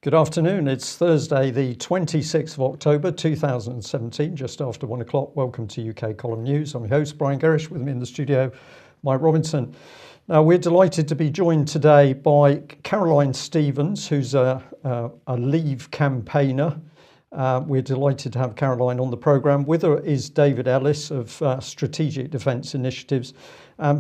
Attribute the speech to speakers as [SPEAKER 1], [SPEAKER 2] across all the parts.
[SPEAKER 1] Good afternoon. It's Thursday, the 26th of October 2017, just after 1 o'clock. Welcome to UK Column News. I'm your host, Brian Gerrish. With me in the studio, Mike Robinson. Now, we're delighted to be joined today by Caroline Stevens, who's a Leave campaigner. We're delighted to have Caroline on the programme. With her is David Ellis of Strategic Defence Initiatives.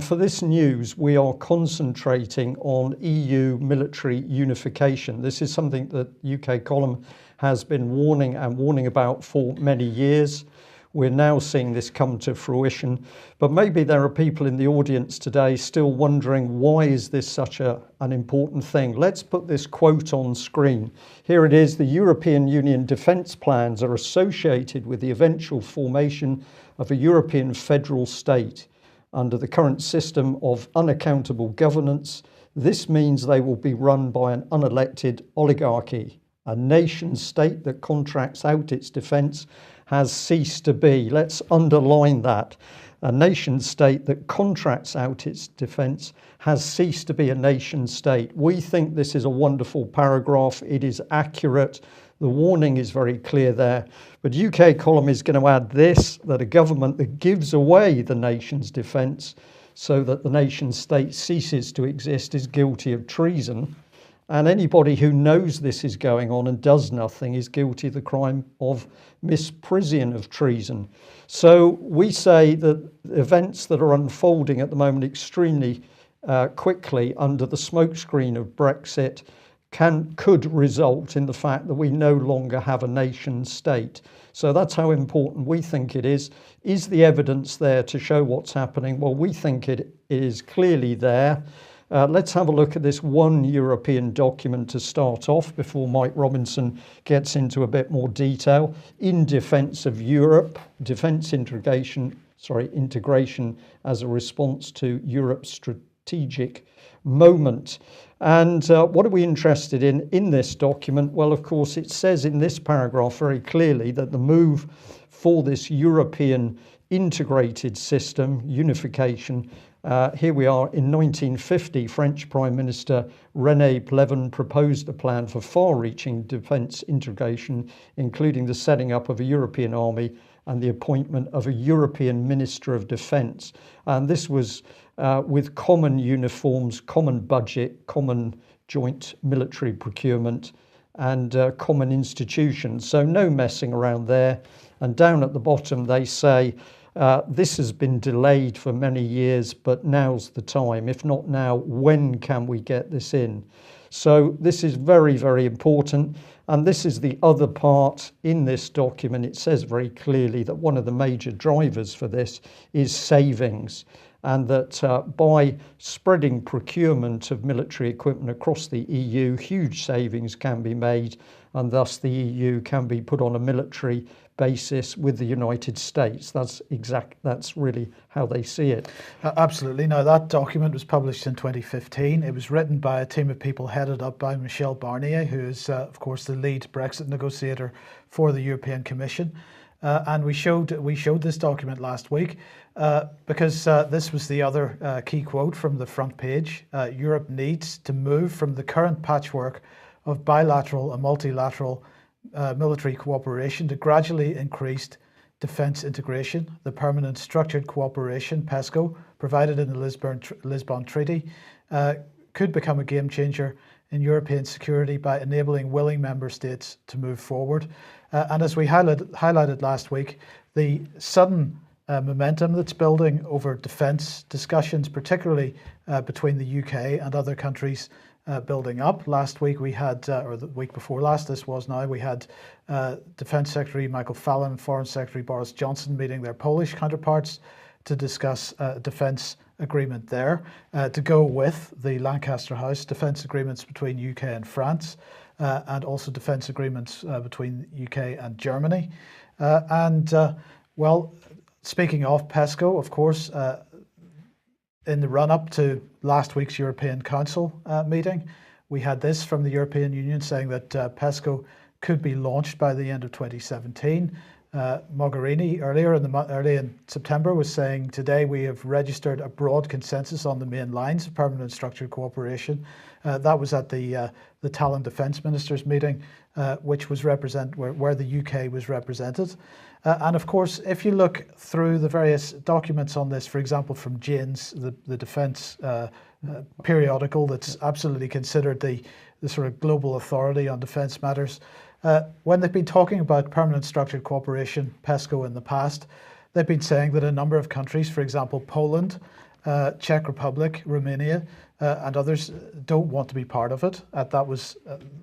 [SPEAKER 1] For this news, we are concentrating on EU military unification. This is something that UK Column has been warning about for many years. We're now seeing this come to fruition, but maybe there are people in the audience today still wondering, why is this such an important thing? Let's put this quote on screen. Here it is: the European Union defence plans are associated with the eventual formation of a European federal state. Under the current system of unaccountable governance, this means they will be run by an unelected oligarchy. A nation state that contracts out its defence has ceased to be. Let's underline that. A nation state that contracts out its defence has ceased to be a nation state. We think this is a wonderful paragraph. It is accurate. The warning is very clear there. But UK Column is going to add this, that a government that gives away the nation's defence so that the nation state ceases to exist is guilty of treason. And anybody who knows this is going on and does nothing is guilty of the crime of misprision of treason. So we say that events that are unfolding at the moment extremely quickly under the smokescreen of Brexit could result in the fact that we no longer have a nation state. So that's how important we think it is. Is the evidence there to show what's happening? Well, we think it is clearly there. Let's have a look at this one European document to start off before Mike Robinson gets into a bit more detail. In Defence of Europe, defence integration as a response to Europe's strategic moment. And what are we interested in this document? Well, of course, it says in this paragraph very clearly that the move for this European integrated system, unification, here we are in 1950, French Prime Minister René Pleven proposed a plan for far-reaching defence integration, including the setting up of a European army and the appointment of a European Minister of Defence. And this was with common uniforms, common budget, common joint military procurement and common institutions. So no messing around there. And down at the bottom they say, this has been delayed for many years, but now's the time. If not now, when can we get this in? So this is very, very important. And this is the other part in this document. It says very clearly that one of the major drivers for this is savings, and that by spreading procurement of military equipment across the EU, huge savings can be made, and thus the EU can be put on a military basis with the United States. That's really how they see it.
[SPEAKER 2] Absolutely. Now, that document was published in 2015. It was written by a team of people headed up by Michel Barnier, who is, of course, the lead Brexit negotiator for the European Commission. And we showed this document last week because this was the other key quote from the front page. Europe needs to move from the current patchwork of bilateral and multilateral military cooperation to gradually increased defence integration. The permanent structured cooperation, PESCO, provided in the Lisbon Treaty, could become a game changer in European security by enabling willing member states to move forward. And as we highlighted last week, the sudden momentum that's building over defence discussions, particularly between the UK and other countries, building up. Last week we had, or the week before last, we had Defence Secretary Michael Fallon and Foreign Secretary Boris Johnson meeting their Polish counterparts to discuss a defence agreement there, to go with the Lancaster House defence agreements between UK and France, and also defence agreements between UK and Germany. Well, speaking of PESCO, of course, in the run-up to last week's European Council meeting, we had this from the European Union saying that PESCO could be launched by the end of 2017. Mogherini early in September was saying, today we have registered a broad consensus on the main lines of permanent structured cooperation. That was at the Tallinn Defence Ministers meeting, which was where the UK was represented. And of course, if you look through the various documents on this, for example, from Jane's, the defence periodical that's absolutely considered the sort of global authority on defence matters, when they've been talking about permanent structured cooperation, PESCO, in the past, they've been saying that a number of countries, for example, Poland, Czech Republic, Romania, and others don't want to be part of it. That was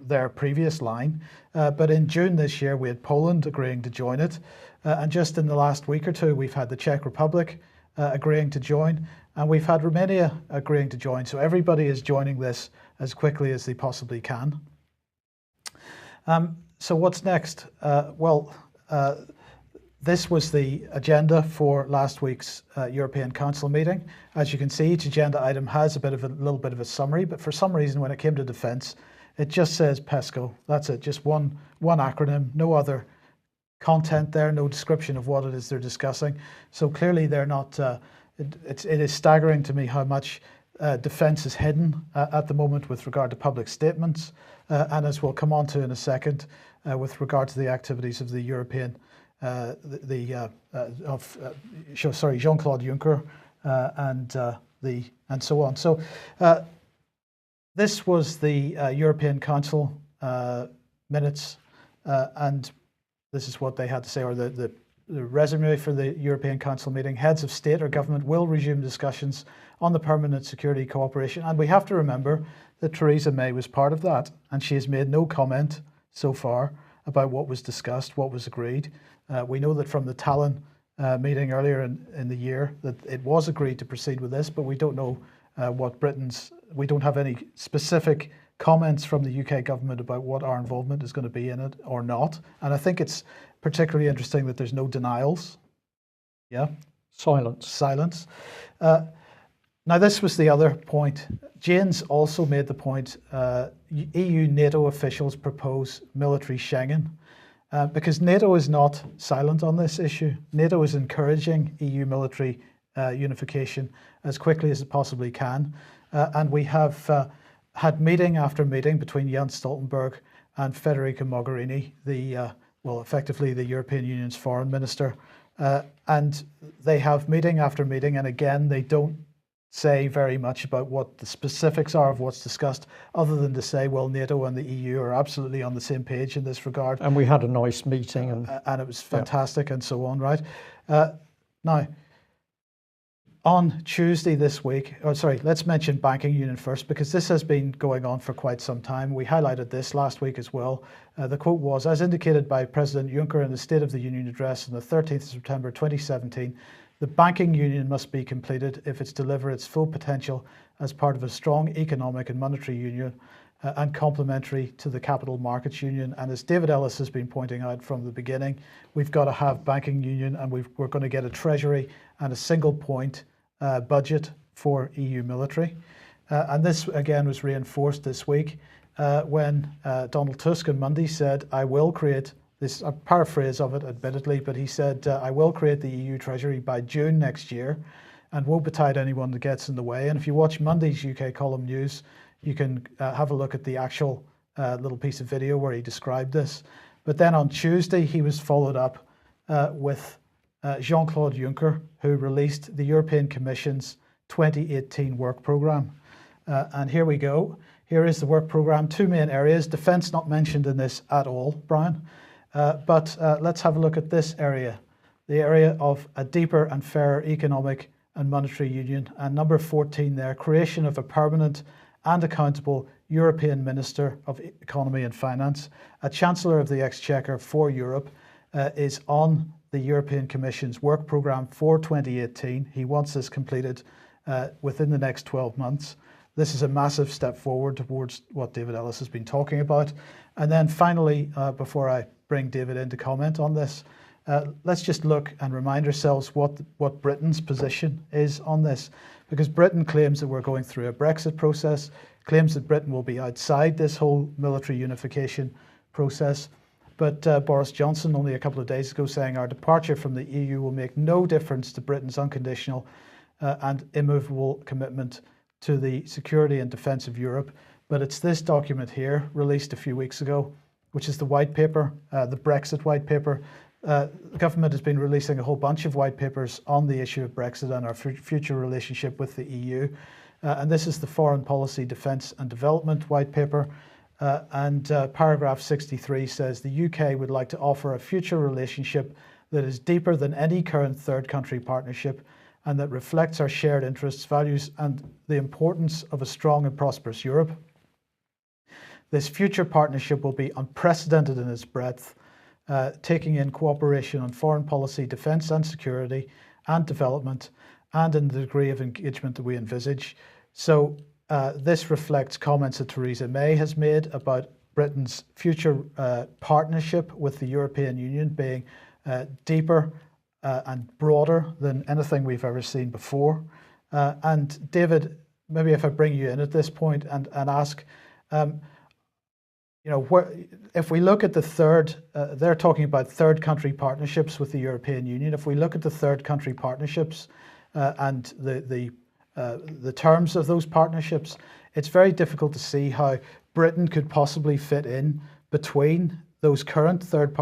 [SPEAKER 2] their previous line. But in June this year, we had Poland agreeing to join it. And just in the last week or two, we've had the Czech Republic agreeing to join, and we've had Romania agreeing to join. So everybody is joining this as quickly as they possibly can. So what's next? This was the agenda for last week's European Council meeting. As you can see, each agenda item has a little bit of a summary, but for some reason, when it came to defence, it just says PESCO. That's it, just one acronym, no other content there, no description of what it is they're discussing. So clearly they're not, it is staggering to me how much defence is hidden at the moment with regard to public statements, and as we'll come on to in a second, with regard to the activities of the European, Jean-Claude Juncker and so on. So this was the European Council minutes, and this is what they had to say, or the resume for the European Council meeting. Heads of state or government will resume discussions on the permanent security cooperation. And we have to remember that Theresa May was part of that, and she has made no comment so far about what was discussed, what was agreed. We know that from the Tallinn meeting earlier in the year that it was agreed to proceed with this, but we don't know we don't have any specific comments from the UK government about what our involvement is going to be in it or not. And I think it's particularly interesting that there's no denials. Yeah. Silence. Now, this was the other point. Jane's also made the point, EU NATO officials propose military Schengen, because NATO is not silent on this issue. NATO is encouraging EU military unification as quickly as it possibly can. And we have had meeting after meeting between Jens Stoltenberg and Federica Mogherini, effectively the European Union's foreign minister. And they have meeting after meeting, and again, they don't say very much about what the specifics are of what's discussed, other than to say, well, NATO and the EU are absolutely on the same page in this regard.
[SPEAKER 1] And we had a nice meeting.
[SPEAKER 2] And it was fantastic, and so on, right? Now, on Tuesday this week, let's mention banking union first, because this has been going on for quite some time. We highlighted this last week as well. The quote was, as indicated by President Juncker in the State of the Union address on the 13th of September 2017, the banking union must be completed if it's to deliver its full potential as part of a strong economic and monetary union and complementary to the capital markets union. And as David Ellis has been pointing out from the beginning, we've got to have banking union, and we're going to get a treasury and a single point budget for EU military. And this again was reinforced this week when Donald Tusk on Monday said, I will create this, a paraphrase of it admittedly, but he said, I will create the EU Treasury by June next year and won't betide anyone that gets in the way. And if you watch Monday's UK Column News, you can have a look at the actual little piece of video where he described this. But then on Tuesday, he was followed up with Jean-Claude Juncker, who released the European Commission's 2018 work programme. And here we go. Here is the work programme. Two main areas. Defence not mentioned in this at all, Brian. But let's have a look at this area, the area of a deeper and fairer economic and monetary union. And number 14 there, creation of a permanent and accountable European Minister of Economy and Finance. A Chancellor of the Exchequer for Europe is on the European Commission's work programme for 2018. He wants this completed within the next 12 months. This is a massive step forward towards what David Ellis has been talking about. And then finally, before I bring David in to comment on this, let's just look and remind ourselves what Britain's position is on this. Because Britain claims that we're going through a Brexit process, claims that Britain will be outside this whole military unification process. But Boris Johnson only a couple of days ago saying our departure from the EU will make no difference to Britain's unconditional and immovable commitment to the security and defence of Europe. But it's this document here, released a few weeks ago, which is the white paper, the Brexit white paper. The government has been releasing a whole bunch of white papers on the issue of Brexit and our future relationship with the EU. And this is the Foreign Policy, Defence and Development white paper. Paragraph 63 says the UK would like to offer a future relationship that is deeper than any current third country partnership and that reflects our shared interests, values and the importance of a strong and prosperous Europe. This future partnership will be unprecedented in its breadth, taking in cooperation on foreign policy, defence and security and development, and in the degree of engagement that we envisage. So this reflects comments that Theresa May has made about Britain's future partnership with the European Union being deeper and broader than anything we've ever seen before. And David, maybe if I bring you in at this point and ask, if we look at the third, they're talking about third country partnerships with the European Union. If we look at the third country partnerships and the terms of those partnerships, it's very difficult to see how Britain could possibly fit in between those current third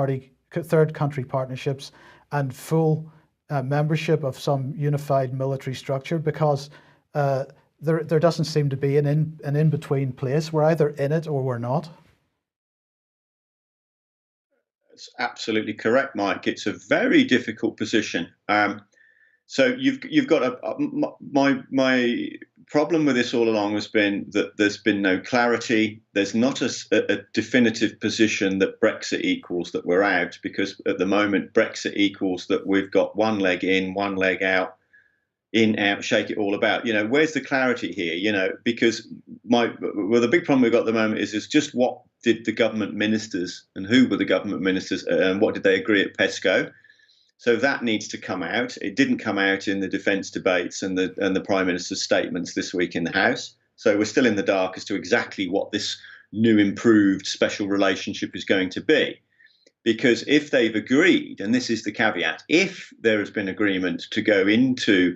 [SPEAKER 2] country partnerships and full membership of some unified military structure, because there doesn't seem to be an in-between place. We're either in it or we're not.
[SPEAKER 3] That's absolutely correct, Mike. It's a very difficult position. So you've got my problem with this all along has been that there's been no clarity. There's not a definitive position that Brexit equals that we're out, because at the moment Brexit equals that we've got one leg in, one leg out, in, out, shake it all about. Where's the clarity here? Because the big problem we've got at the moment is just what did the government ministers and who were the government ministers and what did they agree at PESCO? So that needs to come out. It didn't come out in the defence debates and the Prime Minister's statements this week in the House. So we're still in the dark as to exactly what this new improved special relationship is going to be. Because if they've agreed, and this is the caveat, if there has been agreement to go into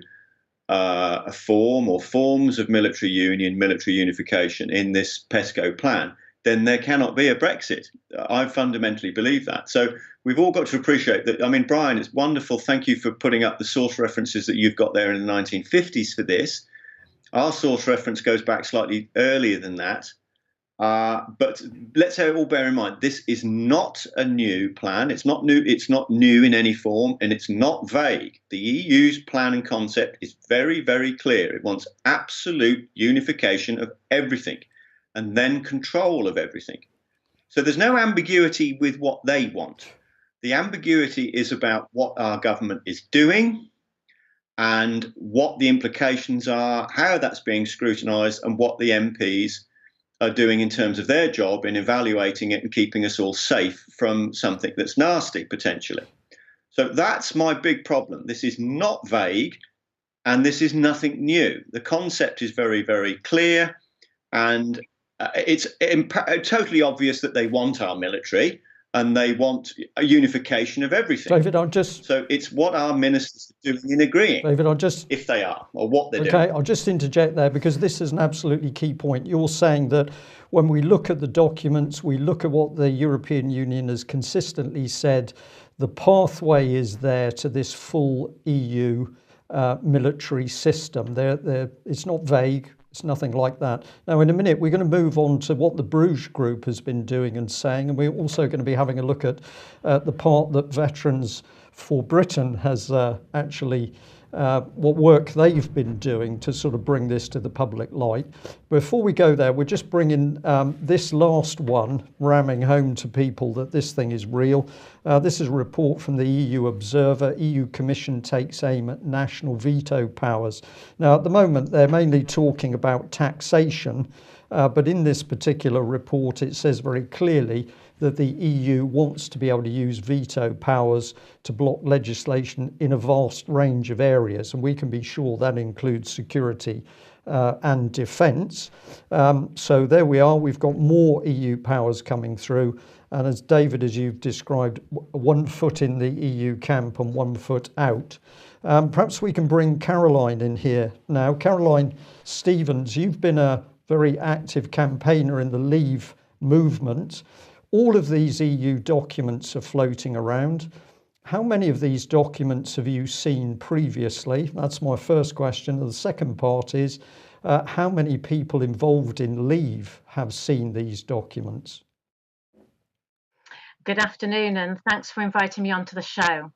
[SPEAKER 3] a form or forms of military union, military unification in this PESCO plan, then there cannot be a Brexit. I fundamentally believe that. So we've all got to appreciate that. I mean, Brian, it's wonderful. Thank you for putting up the source references that you've got there in the 1950s for this. Our source reference goes back slightly earlier than that. But let's all bear in mind, this is not a new plan. It's not new. It's not new in any form, and it's not vague. The EU's plan and concept is very, very clear. It wants absolute unification of everything, and then control of everything. So there's no ambiguity with what they want. The ambiguity is about what our government is doing and what the implications are, how that's being scrutinised, and what the MPs are doing in terms of their job in evaluating it and keeping us all safe from something that's nasty, potentially. So that's my big problem. This is not vague, and this is nothing new. The concept is very, very clear, and it's totally obvious that they want our military and they want a unification of everything.
[SPEAKER 1] David,
[SPEAKER 3] so it's what our ministers are doing in agreeing.
[SPEAKER 1] David,
[SPEAKER 3] if they are, or what they're doing.
[SPEAKER 1] Okay, I'll just interject there because this is an absolutely key point. You're saying that when we look at the documents, we look at what the European Union has consistently said, the pathway is there to this full EU military system. It's not vague. It's nothing like that. Now, in a minute, we're going to move on to what the Bruges Group has been doing and saying, and we're also going to be having a look at the part that Veterans for Britain has actually, what work they've been doing to sort of bring this to the public light. Before we go there, we're just bringing this last one, ramming home to people that this thing is real. This is a report from the EU Observer. EU Commission takes aim at national veto powers. Now, at the moment, they're mainly talking about taxation, but in this particular report, it says very clearly that the EU wants to be able to use veto powers to block legislation in a vast range of areas, and we can be sure that includes security and defence. So there we are, we've got more EU powers coming through. And as David, as you've described, 1 foot in the EU camp and 1 foot out. Perhaps we can bring Caroline in here now. Caroline Stevens, you've been a very active campaigner in the Leave movement. All of these EU documents are floating around. How many of these documents have you seen previously? That's my first question. And the second part is, how many people involved in Leave have seen these documents?
[SPEAKER 4] Good afternoon, and thanks for inviting me onto the show.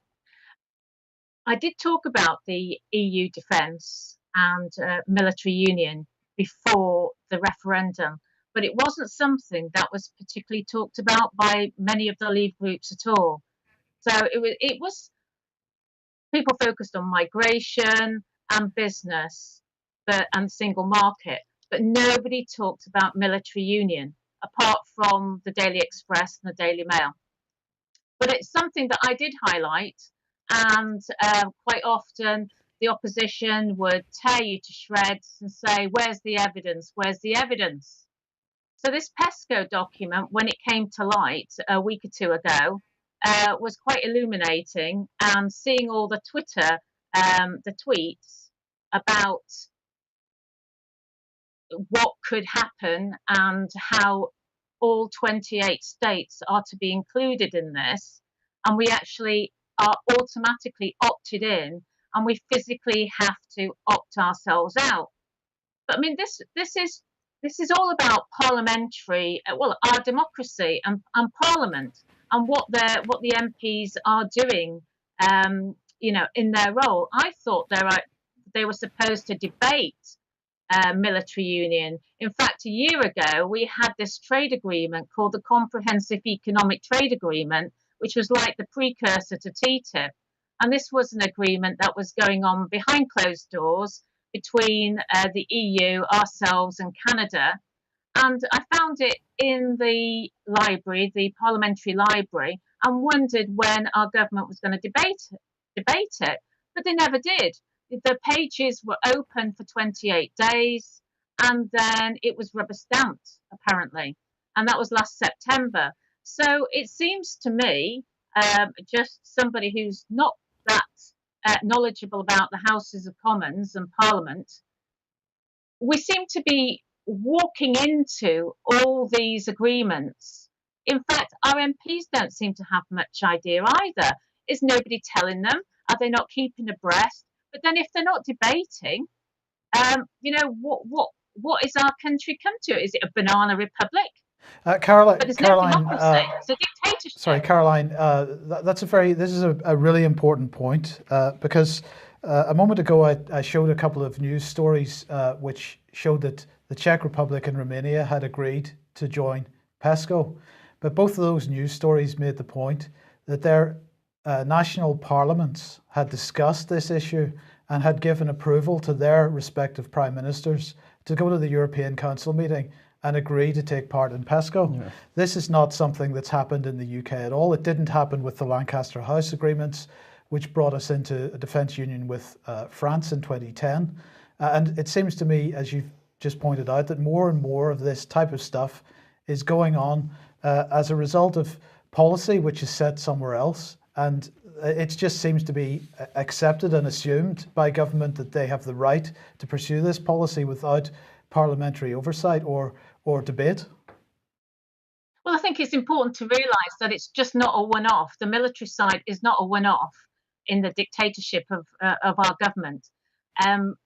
[SPEAKER 4] I did talk about the EU defence and military union before the referendum, but it wasn't something that was particularly talked about by many of the Leave groups at all. So it was people focused on migration and business, and single market, but nobody talked about military union apart from the Daily Express and the Daily Mail. But it's something that I did highlight, and quite often the opposition would tear you to shreds and say, where's the evidence? Where's the evidence? So this PESCO document, when it came to light a week or two ago, was quite illuminating, and seeing all the Twitter, the tweets about what could happen and how all 28 states are to be included in this, and we actually are automatically opted in, and we physically have to opt ourselves out. But I mean, this is all about parliamentary, our democracy and Parliament, and what the MPs are doing, in their role. I thought they were supposed to debate military union. In fact, a year ago, we had this trade agreement called the Comprehensive Economic Trade Agreement, which was like the precursor to TTIP. And this was an agreement that was going on behind closed doors between the EU, ourselves, and Canada. And I found it in the library, the parliamentary library, and wondered when our government was going to debate it. But they never did. The pages were open for 28 days, and then it was rubber stamped, apparently. And that was last September. So it seems to me, just somebody who's not that knowledgeable about the Houses of Commons and Parliament, we seem to be walking into all these agreements. In fact, our MPs don't seem to have much idea either. Is nobody telling them? Are they not keeping abreast? But then if they're not debating, what is our country come to? Is it a banana republic?
[SPEAKER 2] Caroline,
[SPEAKER 4] but it's no democracy. It's a dictatorship.
[SPEAKER 2] Sorry, Caroline. This is a really important point because a moment ago I showed a couple of news stories which showed that the Czech Republic and Romania had agreed to join PESCO, but both of those news stories made the point that their national parliaments had discussed this issue and had given approval to their respective prime ministers to go to the European Council meeting and agree to take part in PESCO. Yeah. This is not something that's happened in the UK at all. It didn't happen with the Lancaster House agreements, which brought us into a defence union with France in 2010. And it seems to me, as you've just pointed out, that more and more of this type of stuff is going on as a result of policy which is set somewhere else. And it just seems to be accepted and assumed by government that they have the right to pursue this policy without parliamentary oversight or debate.
[SPEAKER 4] Well, I think it's important to realise that it's just not a one-off. The military side is not a one-off in the dictatorship of our government.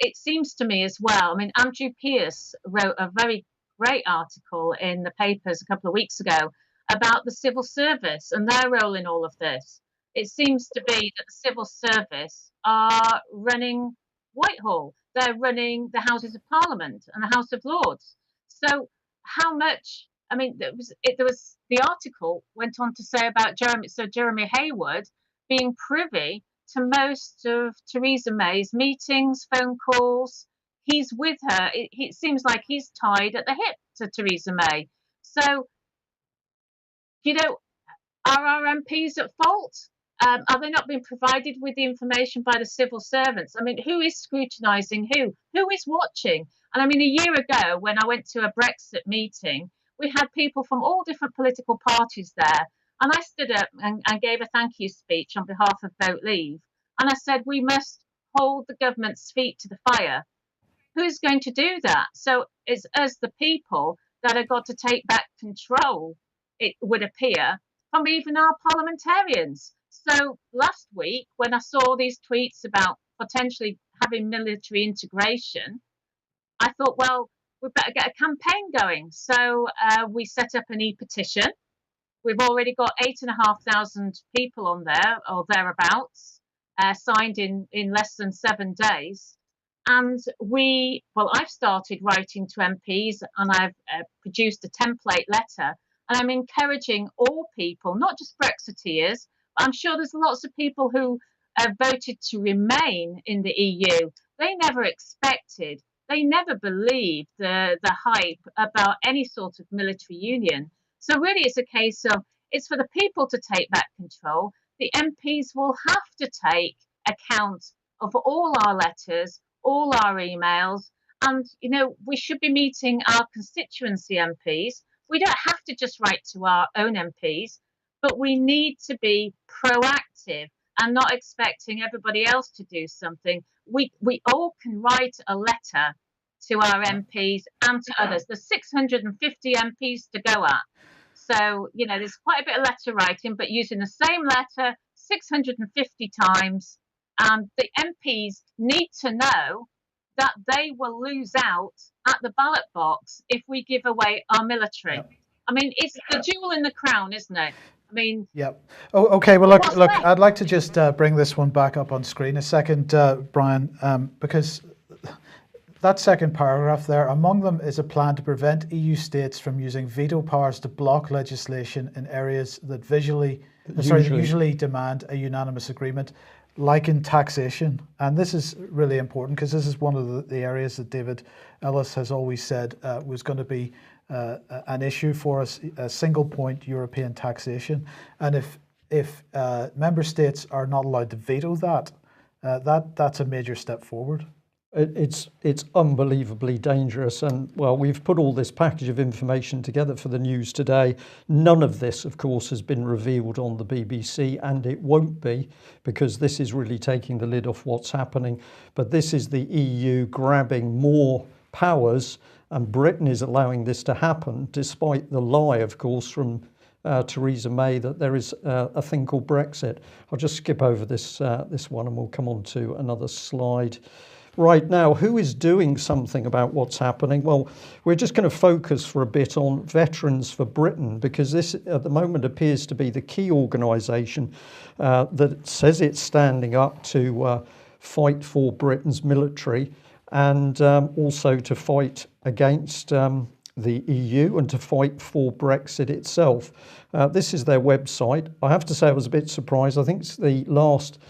[SPEAKER 4] It seems to me as well, I mean, Andrew Pierce wrote a very great article in the papers a couple of weeks ago about the civil service and their role in all of this. It seems to be that the civil service are running Whitehall. They're running the Houses of Parliament and the House of Lords. So how much, I mean, there was the article went on to say about Jeremy Haywood being privy to most of Theresa May's meetings, phone calls. He's with her. It seems like he's tied at the hip to Theresa May. So, are our MPs at fault? Are they not being provided with the information by the civil servants? I mean, who is scrutinising who? Who is watching? And I mean, a year ago, when I went to a Brexit meeting we had people from all different political parties there. And I stood up and gave a thank you speech on behalf of Vote Leave. And I said, we must hold the government's feet to the fire. Who's going to do that? So it's us, the people, that have got to take back control, it would appear, from even our parliamentarians. So last week, when I saw these tweets about potentially having military integration, I thought, well, we better get a campaign going. So we set up an e-petition. We've already got 8,500 people on there or thereabouts, signed in less than 7 days. And I've started writing to MPs, and I've produced a template letter. And I'm encouraging all people, not just Brexiteers, but I'm sure there's lots of people who voted to remain in the EU. They never expected, they never believed the hype about any sort of military union. So really it's a case of, it's for the people to take back control. The MPs will have to take account of all our letters, all our emails, and we should be meeting our constituency MPs. We don't have to just write to our own MPs, but we need to be proactive and not expecting everybody else to do something. We all can write a letter to our MPs and to others. There's 650 MPs to go at. So, there's quite a bit of letter writing, but using the same letter 650 times. And the MPs need to know that they will lose out at the ballot box if we give away our military. Yep. I mean, it's the jewel in the crown, isn't it? I mean...
[SPEAKER 2] Yep. Oh, okay, well, look, I'd like to just bring this one back up on screen a second, Brian, because that second paragraph there, among them is a plan to prevent EU states from using veto powers to block legislation in areas that usually demand a unanimous agreement, like in taxation. And this is really important because this is one of the areas that David Ellis has always said was going to be an issue for us, a single point European taxation. And if member states are not allowed to veto that, that's a major step forward.
[SPEAKER 1] It's unbelievably dangerous, and we've put all this package of information together for the news today. None of this, of course, has been revealed on the BBC, and it won't be, because this is really taking the lid off what's happening. But this is the EU grabbing more powers, and Britain is allowing this to happen, despite the lie, of course, from Theresa May that there is a thing called Brexit. I'll just skip over this one, and we'll come on to another slide. Right now, who is doing something about what's happening? Well, we're just going to focus for a bit on Veterans for Britain, because this at the moment appears to be the key organisation that says it's standing up to fight for Britain's military, and also to fight against the EU and to fight for Brexit itself. This is their website. I have to say I was a bit surprised. I think it's the last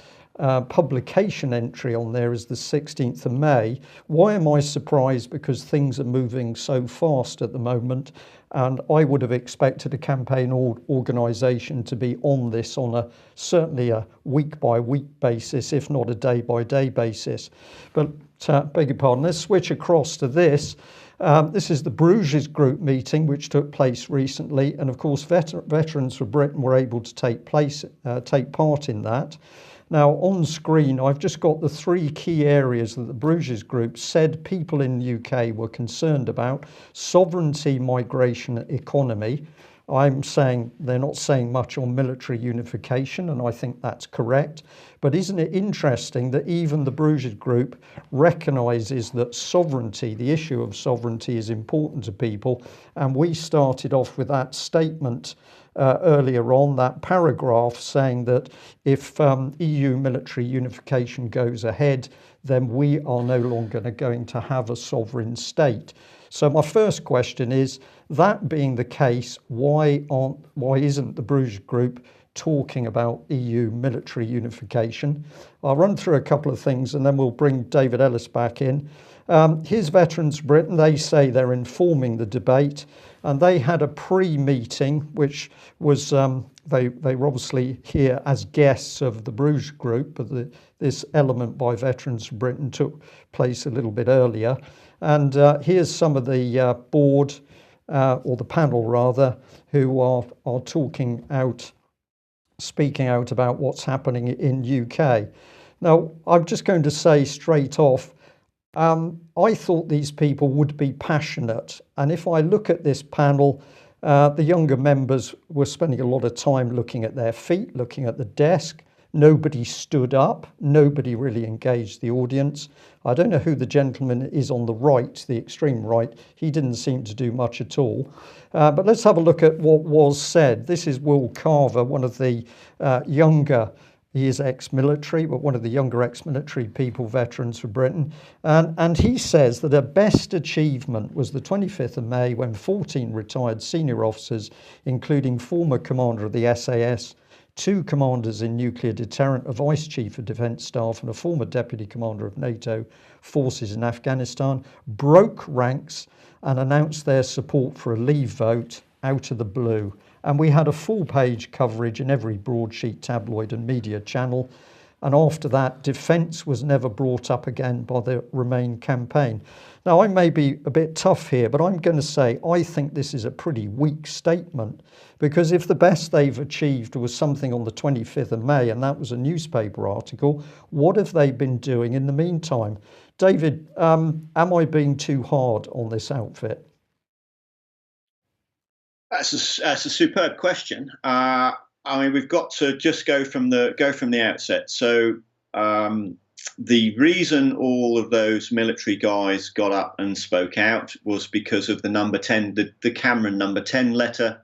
[SPEAKER 1] publication entry on there is the 16th of May. Why am I surprised? Because things are moving so fast at the moment, and I would have expected a campaign organisation to be on this on certainly a week-by-week basis, if not a day-by-day basis. But beg your pardon, let's switch across to this. This is the Bruges Group meeting, which took place recently, and of course Veterans for Britain were able to take part in that. Now, on screen, I've just got the three key areas that the Bruges Group said people in the UK were concerned about: sovereignty, migration, economy. I'm saying they're not saying much on military unification, and I think that's correct. But isn't it interesting that even the Bruges Group recognises that sovereignty, the issue of sovereignty, is important to people? And we started off with that statement earlier on, that paragraph saying that if EU military unification goes ahead, then we are no longer going to have a sovereign state. So my first question is, that being the case, why isn't the Bruges Group talking about EU military unification? I'll run through a couple of things and then we'll bring David Ellis back in. Here's Veterans Britain. They say they're informing the debate, and they had a pre-meeting, which was they were obviously here as guests of the Bruges Group, but this element by Veterans Britain took place a little bit earlier. And here's some of the board or the panel rather, who are speaking out about what's happening in UK. Now, I'm just going to say straight off, I thought these people would be passionate. And if I look at this panel, the younger members were spending a lot of time looking at their feet, looking at the desk. Nobody stood up. Nobody really engaged the audience. I don't know who the gentleman is on the right, the extreme right. He didn't seem to do much at all. But let's have a look at what was said. This is Will Carver, one of the younger, he is ex-military, but one of the younger ex-military people, veterans for Britain. And he says that a best achievement was the 25th of May when 14 retired senior officers, including former commander of the SAS, 2 commanders in nuclear deterrent, a vice chief of defence staff and a former deputy commander of NATO forces in Afghanistan, broke ranks and announced their support for a leave vote out of the blue. And we had a full page coverage in every broadsheet, tabloid and media channel. And after that, defence was never brought up again by the Remain campaign. Now, I may be a bit tough here, but I'm going to say I think this is a pretty weak statement, because if the best they've achieved was something on the 25th of May, and that was a newspaper article, what have they been doing in the meantime? David, am I being too hard on this outfit?
[SPEAKER 3] That's a superb question. I mean, we've got to just go from the outset. So the reason all of those military guys got up and spoke out was because of the number 10, the Cameron number 10 letter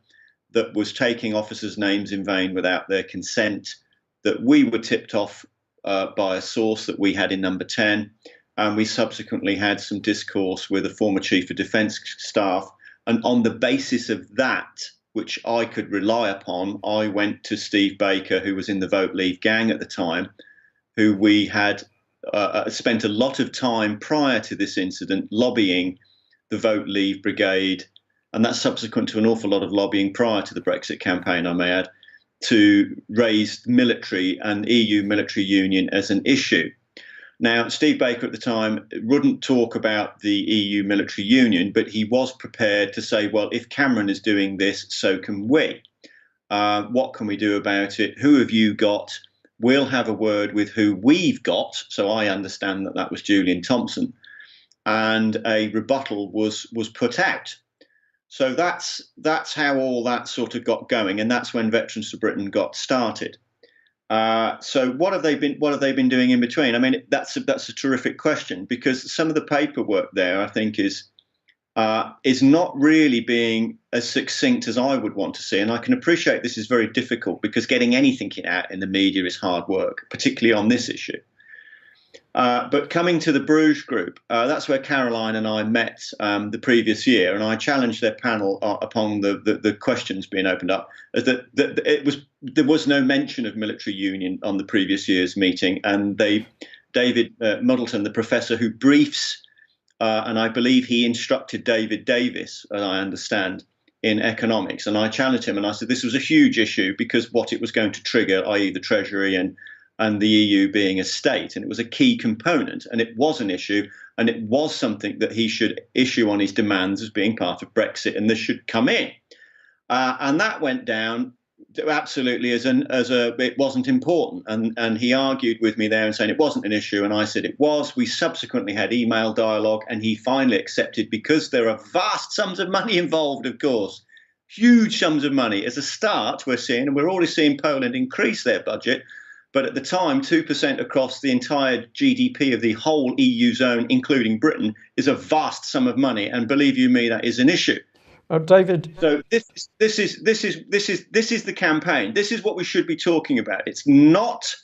[SPEAKER 3] that was taking officers' names in vain without their consent, that we were tipped off by a source that we had in number 10. And we subsequently had some discourse with a former chief of defence staff. And on the basis of that, which I could rely upon, I went to Steve Baker, who was in the Vote Leave gang at the time, who we had spent a lot of time prior to this incident lobbying the Vote Leave brigade, and that's subsequent to an awful lot of lobbying prior to the Brexit campaign, I may add, to raise military and EU military union as an issue. Now, Steve Baker at the time wouldn't talk about the EU military union, but he was prepared to say, well, if Cameron is doing this, so can we. What can we do about it? Who have you got? We'll have a word with who we've got. So I understand that that was Julian Thompson. And a rebuttal was put out. So that's how all that sort of got going. And that's when Veterans for Britain got started. So what have they been doing in between? I mean, that's a terrific question, because some of the paperwork there, I think, is not really being as succinct as I would want to see. And I can appreciate this is very difficult, because getting anything out in the media is hard work, particularly on this issue. But coming to the Bruges group, that's where Caroline and I met the previous year, and I challenged their panel upon the questions being opened up, as that there was no mention of military union on the previous year's meeting, and David Muddleton, the professor who briefs, and I believe he instructed David Davis, as I understand, in economics, and I challenged him and I said this was a huge issue because what it was going to trigger, i.e. the Treasury and the EU being a state, and it was a key component, and it was an issue, and it was something that he should issue on his demands as being part of Brexit, and this should come in. And that went down absolutely as it wasn't important, and he argued with me there and saying it wasn't an issue, and I said it was. We subsequently had email dialogue, and he finally accepted, because there are vast sums of money involved, of course, huge sums of money. As a start, we're seeing, and we're already seeing Poland increase their budget. But at the time, 2% across the entire GDP of the whole EU zone, including Britain, is a vast sum of money. And believe you me, that is an issue.
[SPEAKER 1] David.
[SPEAKER 3] So this is the campaign. This is what we should be talking about. It's not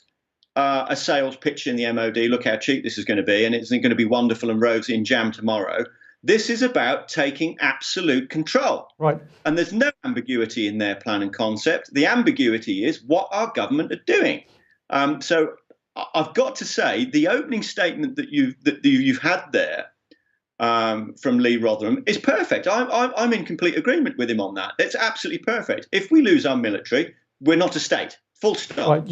[SPEAKER 3] a sales pitch in the MOD. Look how cheap this is going to be, and it's going to be wonderful and rosy and jam tomorrow. This is about taking absolute control.
[SPEAKER 1] Right. And
[SPEAKER 3] there's no ambiguity in their plan and concept. The ambiguity is what our government are doing. So I've got to say, the opening statement that you've had there from Lee Rotherham is perfect. I'm in complete agreement with him on that. It's absolutely perfect. If we lose our military, we're not a state. Full stop.
[SPEAKER 1] Right,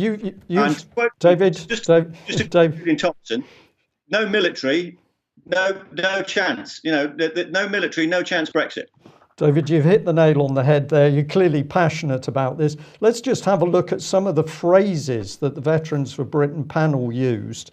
[SPEAKER 1] David,
[SPEAKER 3] Julian Thompson, no military, no chance. You know, no military, no chance Brexit.
[SPEAKER 1] David, you've hit the nail on the head there. You're clearly passionate about this. Let's just have a look at some of the phrases that the Veterans for Britain panel used,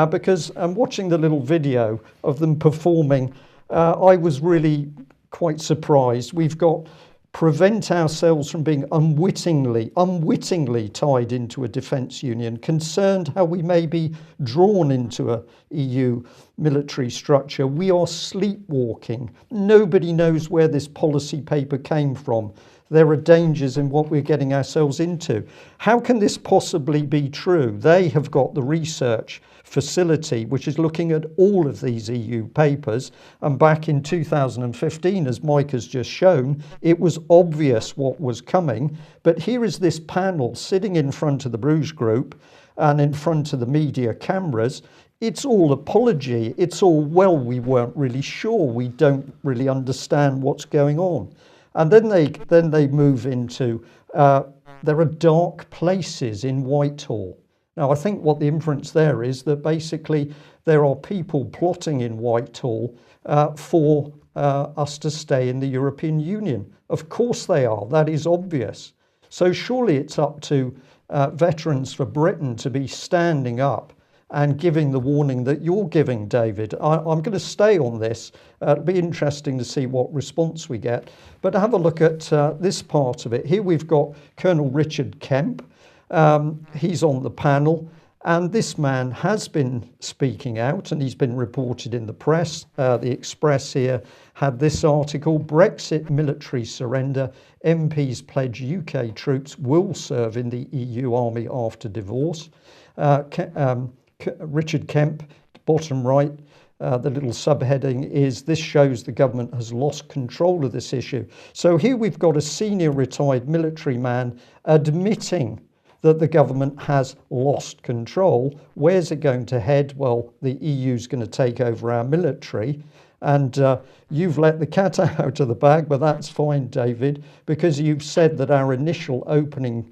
[SPEAKER 1] because I'm watching the little video of them performing. I was really quite surprised. We've got prevent ourselves from being unwittingly tied into a defence union, concerned how we may be drawn into a EU military structure. We are sleepwalking. Nobody knows where this policy paper came from. There are dangers in what we're getting ourselves into. How can this possibly be true? They have got the research facility which is looking at all of these EU papers, and back in 2015, as Mike has just shown, it was obvious what was coming. But here is this panel sitting in front of the Bruges Group and in front of the media cameras. It's all apology. It's all, well, we weren't really sure. We don't really understand what's going on. And then they move into, there are dark places in Whitehall. Now, I think what the inference there is that basically there are people plotting in Whitehall for us to stay in the European Union. Of course they are. That is obvious. So surely it's up to Veterans for Britain to be standing up and giving the warning that you're giving, David. I'm going to stay on this. It'll be interesting to see what response we get. But have a look at this part of it. Here we've got Colonel Richard Kemp. He's on the panel, and this man has been speaking out, and he's been reported in the press. The Express here had this article: Brexit military surrender. MPs pledge UK troops will serve in the EU army after divorce. Richard Kemp, bottom right, the little subheading is, this shows the government has lost control of this issue. So here we've got a senior retired military man admitting that the government has lost control. Where's it going to head? Well, the EU's going to take over our military. And you've let the cat out of the bag, but that's fine, David, because you've said that our initial opening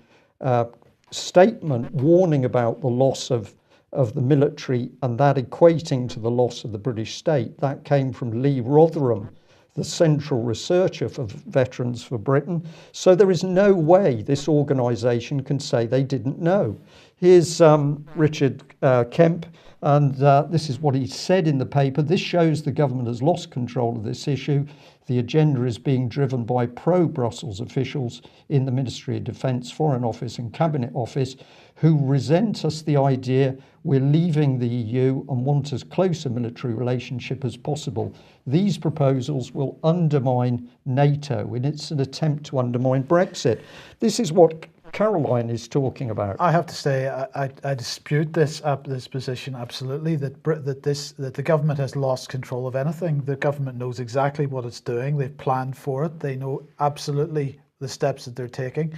[SPEAKER 1] statement warning about the loss of the military and that equating to the loss of the British state, that came from Lee Rotherham, the central researcher for Veterans for Britain. So there is no way this organisation can say they didn't know. Here's Richard Kemp, and this is what he said in the paper. This shows the government has lost control of this issue. The agenda is being driven by pro-Brussels officials in the Ministry of Defence, Foreign Office and Cabinet Office, who resent us the idea we're leaving the EU and want as close a military relationship as possible. These proposals will undermine NATO, and it's an attempt to undermine Brexit. This is what Caroline is talking about.
[SPEAKER 2] I have to say, I dispute this position absolutely. That the government has lost control of anything. The government knows exactly what it's doing. They've planned for it. They know absolutely the steps that they're taking.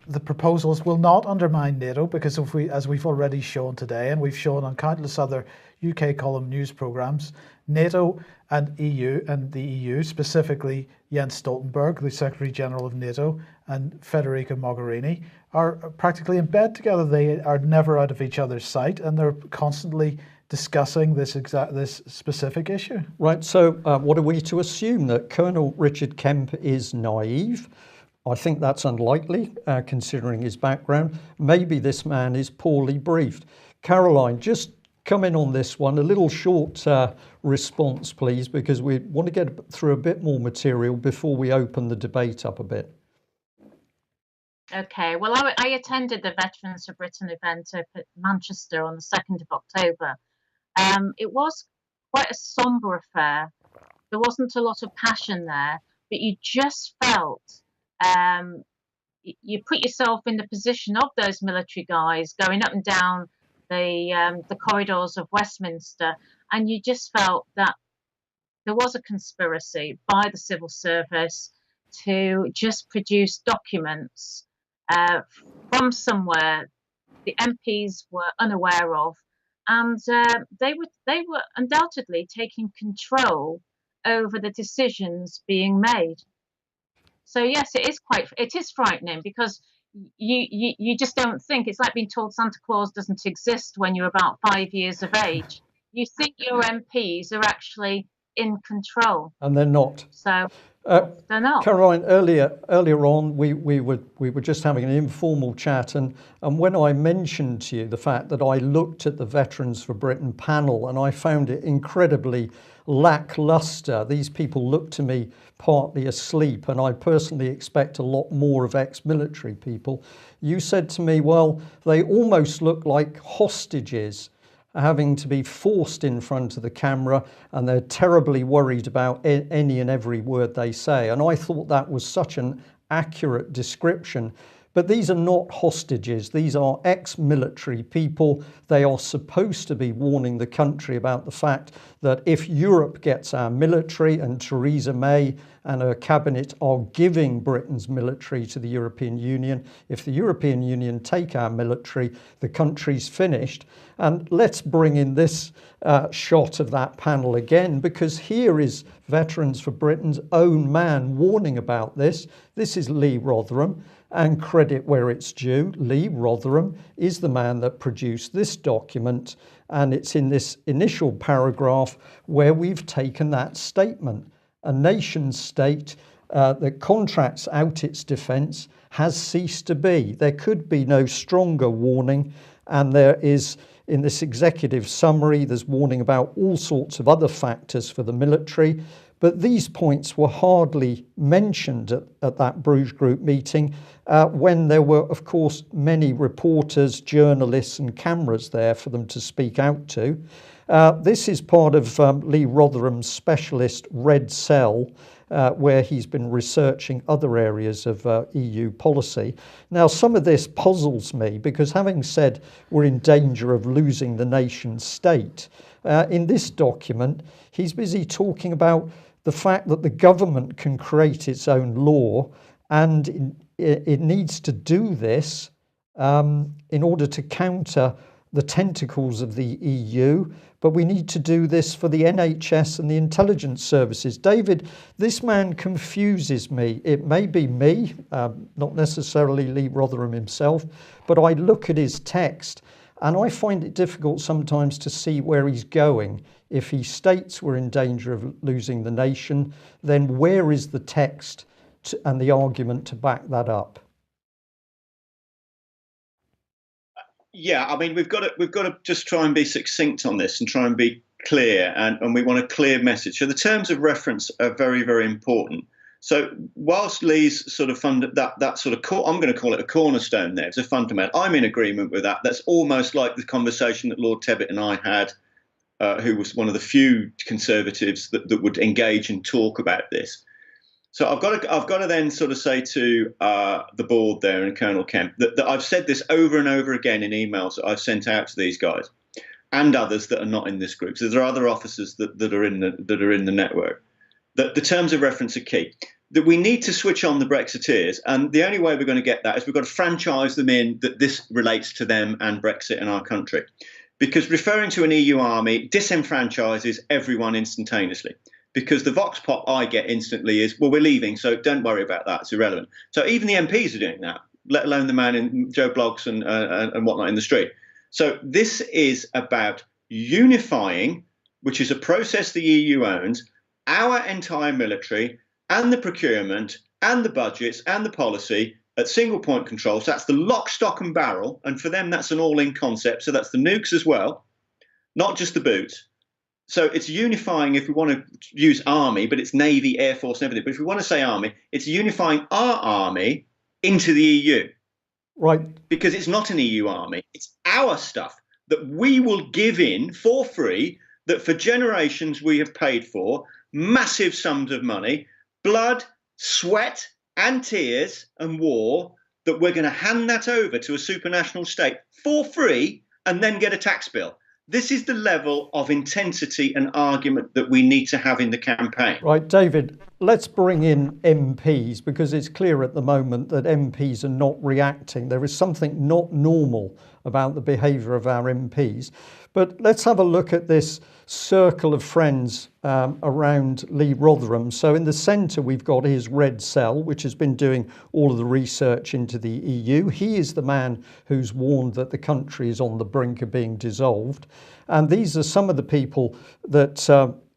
[SPEAKER 2] The proposals will not undermine NATO, because as we've already shown today, and we've shown on countless other UK column news programmes, NATO and the EU, specifically Jens Stoltenberg, the Secretary General of NATO, and Federica Mogherini, are practically in bed together. They are never out of each other's sight, and they're constantly discussing this specific issue.
[SPEAKER 1] Right, so what are we to assume? That Colonel Richard Kemp is naive? I think that's unlikely, considering his background. Maybe this man is poorly briefed. Caroline, just come in on this one. A little short response, please, because we want to get through a bit more material before we open the debate up a bit.
[SPEAKER 4] Okay, well, I attended the Veterans for Britain event up at Manchester on the 2nd of October. It was quite a sombre affair. There wasn't a lot of passion there, but you just felt you put yourself in the position of those military guys going up and down the corridors of Westminster, and you just felt that there was a conspiracy by the civil service to just produce documents from somewhere the MPs were unaware of, and they were undoubtedly taking control over the decisions being made. So yes, it is frightening, because you just don't think. It's like being told Santa Claus doesn't exist when you're about 5 years of age. You think your MPs are actually in control.
[SPEAKER 1] And they're not.
[SPEAKER 4] So
[SPEAKER 1] Uh,
[SPEAKER 4] they're not.
[SPEAKER 1] Caroline, earlier on, we were just having an informal chat, and when I mentioned to you the fact that I looked at the Veterans for Britain panel and I found it incredibly lackluster. These people look to me partly asleep, and I personally expect a lot more of ex-military people. You said to me, well, they almost look like hostages having to be forced in front of the camera, and they're terribly worried about any and every word they say. And I thought that was such an accurate description. But these are not hostages. These are ex-military people. They are supposed to be warning the country about the fact that if Europe gets our military, and Theresa May and her cabinet are giving Britain's military to the European Union, if the European Union take our military, the country's finished. And let's bring in this shot of that panel again, because here is Veterans for Britain's own man warning about this. This is Lee Rotherham. And credit where it's due, Lee Rotherham is the man that produced this document, and it's in this initial paragraph where we've taken that statement. A nation state that contracts out its defence has ceased to be. There could be no stronger warning, and there is, in this executive summary, there's warning about all sorts of other factors for the military. But these points were hardly mentioned at that Bruges Group meeting when there were, of course, many reporters, journalists and cameras there for them to speak out to. This is part of Lee Rotherham's specialist Red Cell, where he's been researching other areas of EU policy. Now, some of this puzzles me because, having said we're in danger of losing the nation state, in this document, he's busy talking about the fact that the government can create its own law, and it needs to do this in order to counter the tentacles of the EU, but we need to do this for the NHS and the intelligence services. David, this man confuses me. It may be me, not necessarily Lee Rotherham himself, but I look at his text and I find it difficult sometimes to see where he's going. If he states we're in danger of losing the nation, then where is the text and the argument to back that up?
[SPEAKER 3] Yeah, I mean, we've got to just try and be succinct on this and try and be clear, and we want a clear message. So the terms of reference are very, very important. So whilst Lee's sort of that sort of I'm going to call it a cornerstone there, it's a fundamental. I'm in agreement with that. That's almost like the conversation that Lord Tebbit and I had, who was one of the few Conservatives that would engage and talk about this. So I've got to then sort of say to the board there and Colonel Kemp that I've said this over and over again in emails that I've sent out to these guys and others that are not in this group. So there are other officers that are in the network. That the terms of reference are key. That we need to switch on the Brexiteers, and the only way we're going to get that is we've got to franchise them in that this relates to them and Brexit and our country. Because referring to an EU army disenfranchises everyone instantaneously. Because the vox pop I get instantly is, well, we're leaving, so don't worry about that. It's irrelevant. So even the MPs are doing that, let alone the man in Joe Bloggs and whatnot in the street. So this is about unifying, which is a process the EU owns, our entire military and the procurement and the budgets and the policy at single point control. So that's the lock, stock and barrel. And for them, that's an all-in concept. So that's the nukes as well, not just the boots. So it's unifying, if we want to use army, but it's Navy, Air Force and everything. But if we want to say army, it's unifying our army into the EU.
[SPEAKER 1] Right.
[SPEAKER 3] Because it's not an EU army. It's our stuff that we will give in for free, that for generations we have paid for, massive sums of money, blood, sweat and tears and war, that we're going to hand that over to a supranational state for free and then get a tax bill. This is the level of intensity and argument that we need to have in the campaign.
[SPEAKER 1] Right, David, let's bring in MPs, because it's clear at the moment that MPs are not reacting. There is something not normal about the behaviour of our MPs. But let's have a look at this circle of friends around Lee Rotherham. So in the centre, we've got his Red Cell, which has been doing all of the research into the EU. He is the man who's warned that the country is on the brink of being dissolved. And these are some of the people that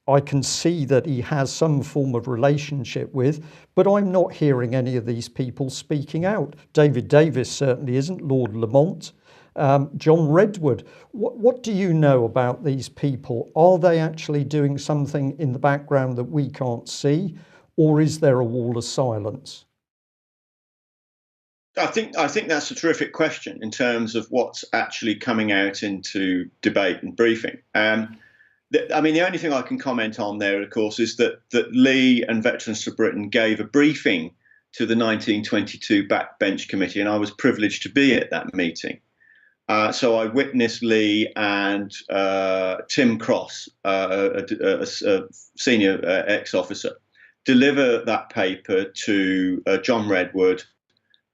[SPEAKER 1] I can see that he has some form of relationship with, but I'm not hearing any of these people speaking out. David Davis certainly isn't, Lord Lamont, John Redwood. What do you know about these people? Are they actually doing something in the background that we can't see, or is there a wall of silence?
[SPEAKER 3] I think that's a terrific question in terms of what's actually coming out into debate and briefing. I mean, the only thing I can comment on there, of course, is that Lee and Veterans for Britain gave a briefing to the 1922 Backbench Committee, and I was privileged to be at that meeting. So I witnessed Lee and Tim Cross, a senior ex-officer, deliver that paper to John Redwood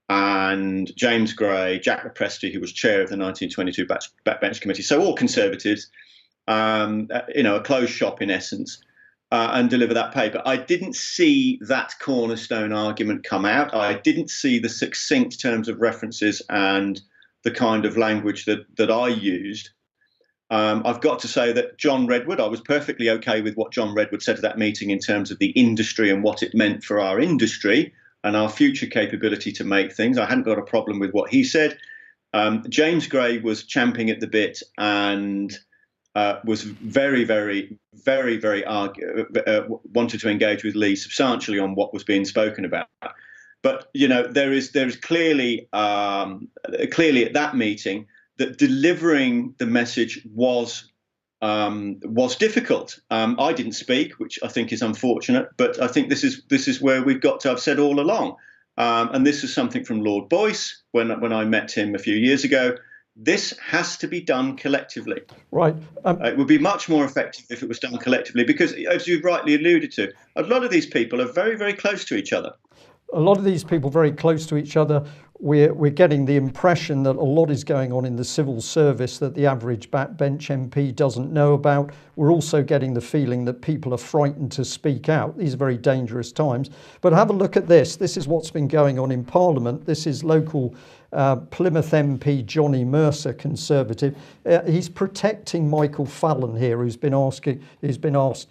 [SPEAKER 3] and James Gray, Jack Lepresti, who was chair of the 1922 Backbench Committee. So all Conservatives. A closed shop in essence, and deliver that paper. I didn't see that cornerstone argument come out. I didn't see the succinct terms of references and the kind of language that I used. I've got to say that John Redwood, I was perfectly okay with what John Redwood said at that meeting in terms of the industry and what it meant for our industry and our future capability to make things. I hadn't got a problem with what he said. James Gray was champing at the bit and was very, very, very, very wanted to engage with Lee substantially on what was being spoken about. But there is clearly at that meeting that delivering the message was difficult. I didn't speak, which I think is unfortunate. But I think this is where we've got to have said all along. And this is something from Lord Boyce when I met him a few years ago. This has to be done collectively.
[SPEAKER 1] Right.
[SPEAKER 3] It would be much more effective if it was done collectively because, as you rightly alluded to, a lot of these people are very, very close to each other.
[SPEAKER 1] A lot of these people very close to each other. We're getting the impression that a lot is going on in the civil service that the average backbench MP doesn't know about. We're also getting the feeling that people are frightened to speak out. These are very dangerous times. But have a look at this. This is what's been going on in Parliament. This is local Plymouth MP Johnny Mercer, Conservative. He's protecting Michael Fallon here, who's been asked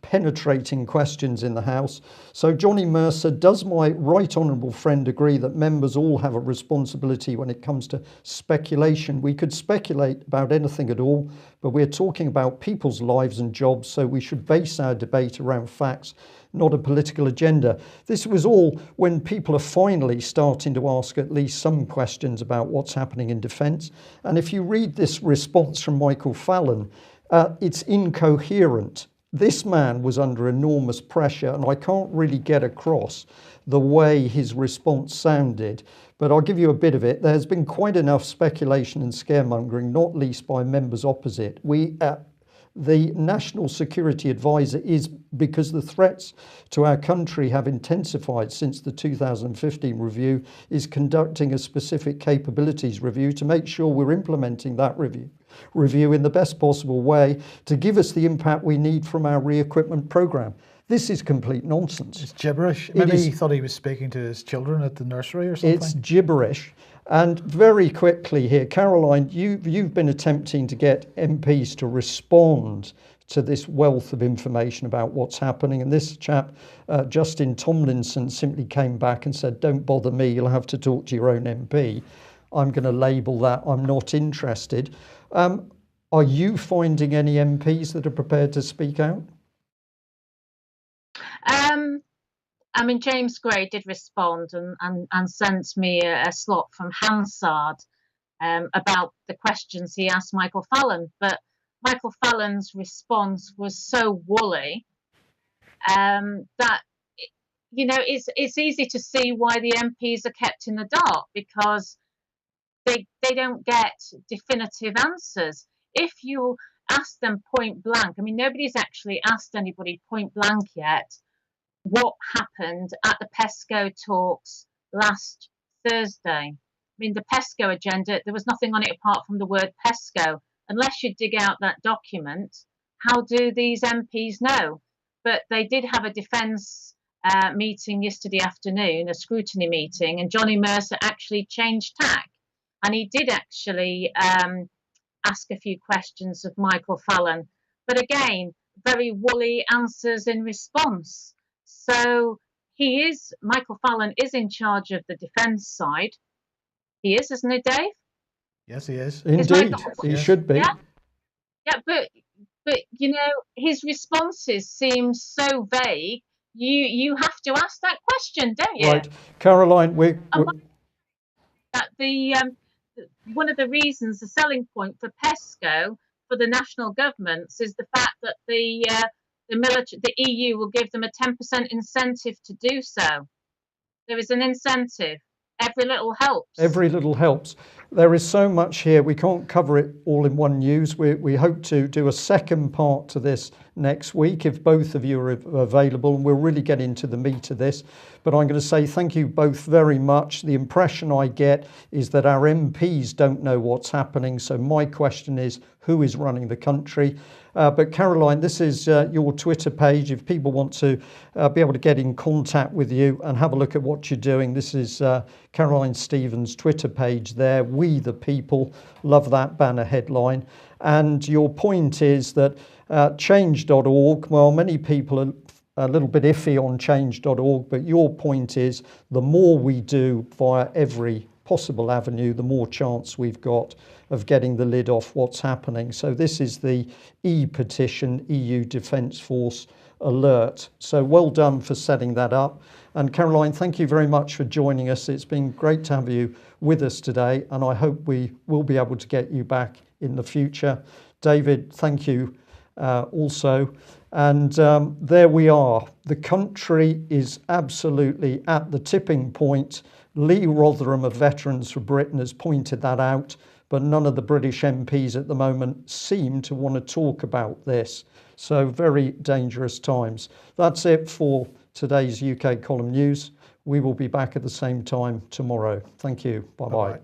[SPEAKER 1] penetrating questions in the House. So Johnny Mercer, does my right honourable friend agree that members all have a responsibility when it comes to speculation? We could speculate about anything at all, but we're talking about people's lives and jobs, so we should base our debate around facts, not a political agenda. This was all when people are finally starting to ask at least some questions about what's happening in defence. And if you read this response from Michael Fallon, it's incoherent. This man was under enormous pressure, and I can't really get across the way his response sounded, but I'll give you a bit of it. There's been quite enough speculation and scaremongering, not least by members opposite. The National Security Advisor is, because the threats to our country have intensified since the 2015 review, is conducting a specific capabilities review to make sure we're implementing that review in the best possible way to give us the impact we need from our re-equipment programme. This is complete nonsense.
[SPEAKER 2] It's gibberish. Maybe he thought he was speaking to his children at the nursery or something.
[SPEAKER 1] It's gibberish. And very quickly here, Caroline, you've been attempting to get MPs to respond to this wealth of information about what's happening. And this chap, Justin Tomlinson, simply came back and said, don't bother me, you'll have to talk to your own MP. I'm going to label that I'm not interested. Are you finding any MPs that are prepared to speak out?
[SPEAKER 4] I mean, James Gray did respond and sent me a slot from Hansard about the questions he asked Michael Fallon. But Michael Fallon's response was so woolly that, it's easy to see why the MPs are kept in the dark, because they don't get definitive answers. If you ask them point blank, I mean, nobody's actually asked anybody point blank yet what happened at the PESCO talks last Thursday. I mean, the PESCO agenda, there was nothing on it apart from the word PESCO. Unless you dig out that document, how do these MPs know? But they did have a defence meeting yesterday afternoon, a scrutiny meeting, and Johnny Mercer actually changed tack. And he did actually ask a few questions of Michael Fallon. But again, very woolly answers in response. So Michael Fallon is in charge of the defence side. He is, isn't he, Dave?
[SPEAKER 2] Yes, he is.
[SPEAKER 1] Indeed, he
[SPEAKER 2] Yes.
[SPEAKER 1] should be.
[SPEAKER 4] Yeah. Yeah, but you know, his responses seem so vague. You have to ask that question, don't you?
[SPEAKER 1] Right, Caroline,
[SPEAKER 4] That one of the reasons, the selling point for PESCO for the national governments is the fact that the EU will give them a 10% incentive to do so. There is an incentive. Every little helps.
[SPEAKER 1] Every little helps. There is so much here. We can't cover it all in one news. We hope to do a second part to this next week if both of you are available, and we'll really get into the meat of this. But I'm going to say thank you both very much. The impression I get is that our MPs don't know what's happening. So my question is, who is running the country? But Caroline, this is your Twitter page. If people want to be able to get in contact with you and have a look at what you're doing, this is Caroline Stevens' Twitter page there. We the people, love that banner headline. And your point is that change.org, well, many people are a little bit iffy on change.org, but your point is the more we do via every possible avenue, the more chance we've got of getting the lid off what's happening. So this is the e-petition, EU Defence Force alert. So well done for setting that up. And Caroline, thank you very much for joining us. It's been great to have you with us today, and I hope we will be able to get you back in the future. David, thank you also. And there we are. The country is absolutely at the tipping point. Lee Rotherham of Veterans for Britain has pointed that out, but none of the British MPs at the moment seem to want to talk about this. So very dangerous times. That's it for today's UK Column News. We will be back at the same time tomorrow. Thank you. Bye-bye.